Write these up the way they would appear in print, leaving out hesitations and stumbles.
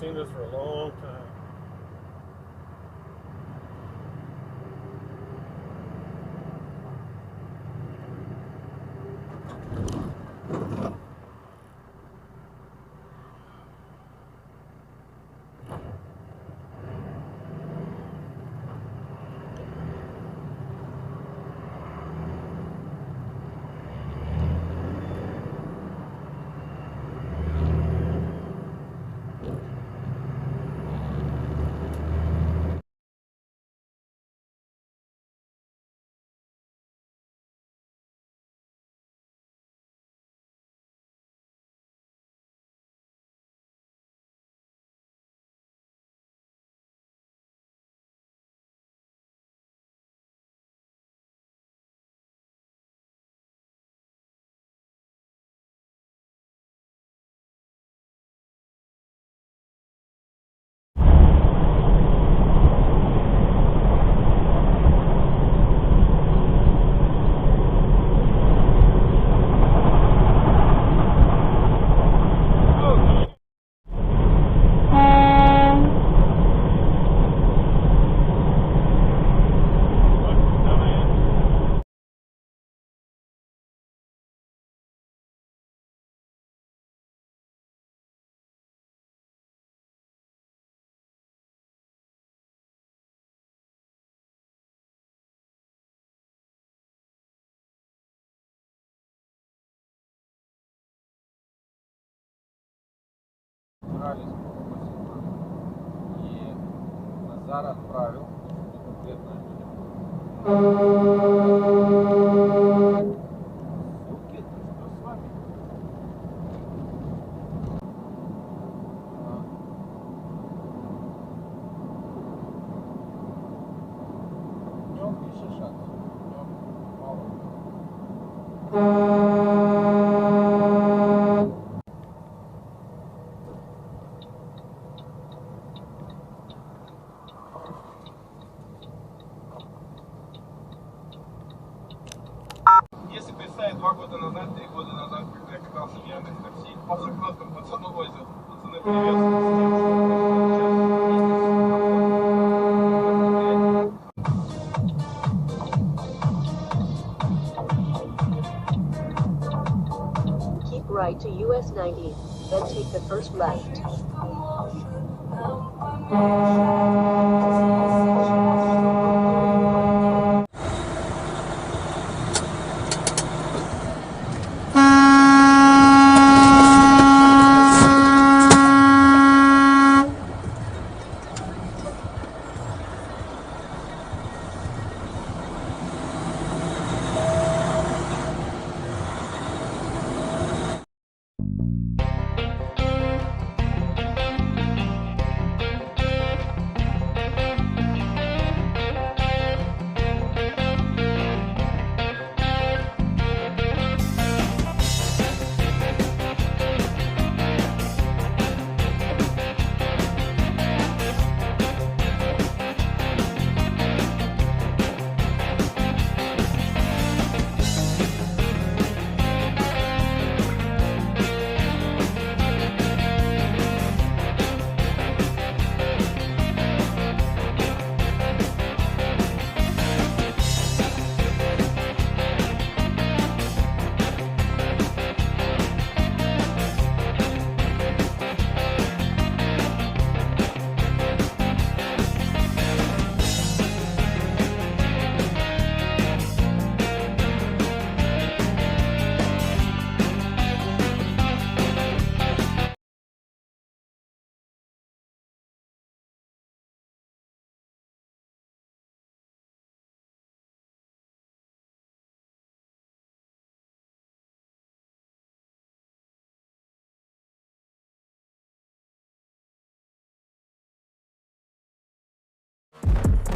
seen this for a long time. И Назар отправил конкретно суки, что с вами? Днем и шишат. Днем мало. Если представить 2 года назад, 3 года назад, когда я катался в Яндекс.Такси, по закладкам пацаны возят. Пацаны приветствуют с тем, что происходит сейчас. Keep right to US 90, then take the first left.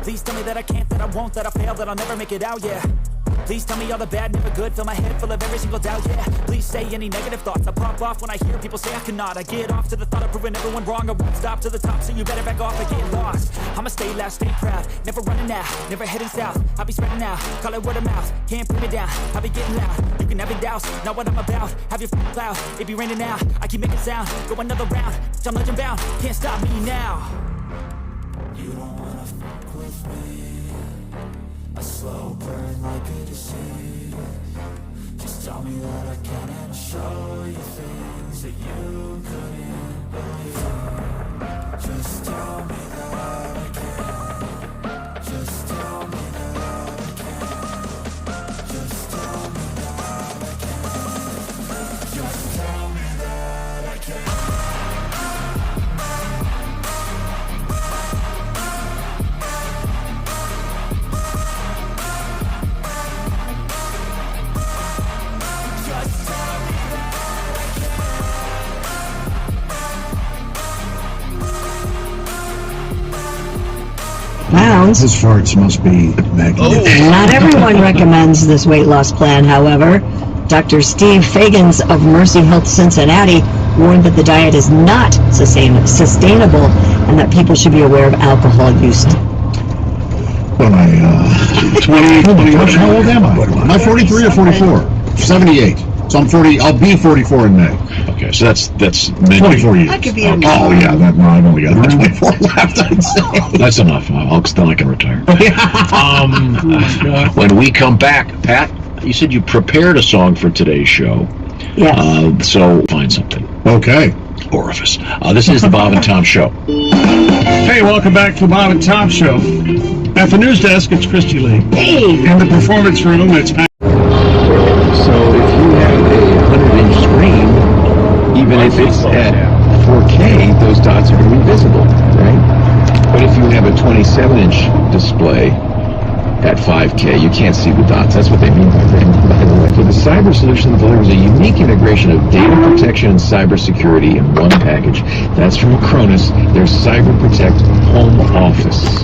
Please tell me that I can't, that I won't, that I fail, that I'll never make it out, yeah. Please tell me all the bad, never good. Fill my head full of every single doubt, yeah. Please say any negative thoughts. I pop off when I hear people say I cannot. I get off to the thought of proving everyone wrong. I won't stop to the top, so you better back off and get lost. I'ma stay loud, stay proud, never running out, never heading south. I'll be spreading out, call it word of mouth. Can't put me down, I'll be getting loud. You can have it douse, not what I'm about. Have your cloud, it be raining now. I keep making sound, go another round. I'm legend bound, can't stop me now. You don't wanna fuck with me. A slow burn like a disease. Just tell me that I can and I'll show you things that you couldn't believe. Just tell me that I can. Just tell me that I can. Just tell me that I can. Just tell me that I can. Pounds. His farts must be magnificent. Not everyone recommends this weight loss plan, however. Dr. Steve Fagans of Mercy Health Cincinnati warned that the diet is not sustainable and that people should be aware of alcohol use. When I 20, how old am I? Am I 43 or 44? 78. So I'm 40. I'll be 44 in May. Okay, so that's many, 24 years. I could be Oh yeah, I've only got 24 left. I'd say. That's enough. Then I can retire. When we come back, Pat, you said you prepared a song for today's show. Yes. So find something. Okay. Orifice. This is the Bob and Tom Show. Hey, welcome back to the Bob and Tom Show. At the news desk, it's Christy Lee. Hey. In the performance room, it's Pat. So if you have a 100-inch screen, even if it's at 4K, those dots are going to be visible, right? But if you have a 27-inch display at 5K, you can't see the dots. That's what they mean by that. So the cyber solution delivers a unique integration of data protection and cybersecurity in one package. That's from Acronis, their Cyber Protect Home Office.